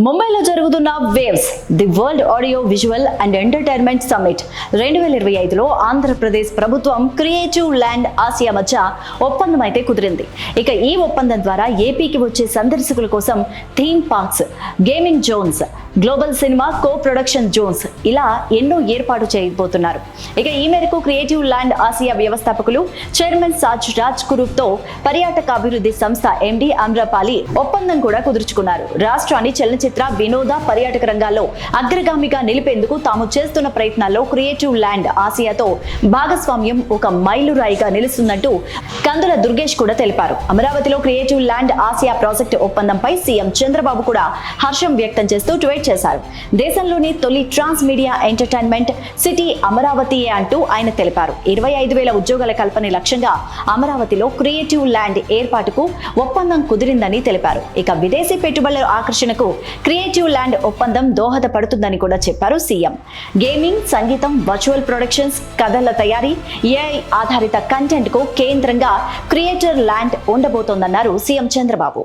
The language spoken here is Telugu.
ముంబైలో జరుగుతున్న waves the world audio visual and entertainment summit 2025లో ఆంధ్రప్రదేశ్ ప్రభుత్వం క్రియేటివ్ ల్యాండ్ ఆసియా మధ్య ఒప్పందం అయితే కుదిరింది. ఇక ఈ ఒప్పందం ద్వారా ఏపీకి వచ్చే సందర్శకుల కోసం theme parks, gaming zones, global cinema co production zones ఇలా ఎన్నో ఏర్పాటు చేయబోతున్నారు. ఇక ఈ మేరకు క్రియేటివ్ ల్యాండ్ ఆసియా వ్యవస్థాపకులు చైర్మన్ సాజ్ రాజ్ కురూప్తో పర్యాటక అభివృద్ధి సంస్థ ఎండి అమ్రపాలి ఒప్పందం కూడా కుదుర్చుకున్నారు. రాష్ట్రాన్ని చలనచిత్ర, వినోద, పర్యాటక రంగాల్లో అగ్రగామిగా నిలిపేందుకు తాము చేస్తున్న ప్రయత్నాల్లో క్రియేటివ్ ల్యాండ్ ఆసియాతో భాగస్వామ్యం ఒక మైలురాయిగా నిలుస్తుందంటూ కందుల దుర్గేష్ కూడా తెలిపారు. అమరావతిలో క్రియేటివ్ ల్యాండ్ ఆసియా ప్రాజెక్టు ఒప్పందంపై సీఎం చంద్రబాబు కూడా హర్షం వ్యక్తం చేస్తూ ట్వీట్ చేశారు. దేశంలోని తొలి ట్రాన్స్ మీడియా ఎంటర్టైన్మెంట్ సిటీ అమరావతియే అంటూ ఆయన తెలిపారు. 25,000 ఉద్యోగాల కల్పనే లక్ష్యంగా అమరావతిలో క్రియేటివ్ ల్యాండ్ ఏర్పాటుకు ఒప్పందం కుదిరిందని తెలిపారు. ఇక విదేశీ పెట్టుబడుల ఆకర్షణకు క్రియేటివ్ ల్యాండ్ ఒప్పందం దోహదపడుతుందని కూడా చెప్పారు సీఎం. గేమింగ్, సంగీతం, వర్చువల్ ప్రొడక్షన్స్, కథల తయారీ, ఏఐ ఆధారిత కంటెంట్ కు కేంద్రంగా క్రియేటర్ ల్యాండ్ ఉండబోతోందన్నారు సీఎం చంద్రబాబు.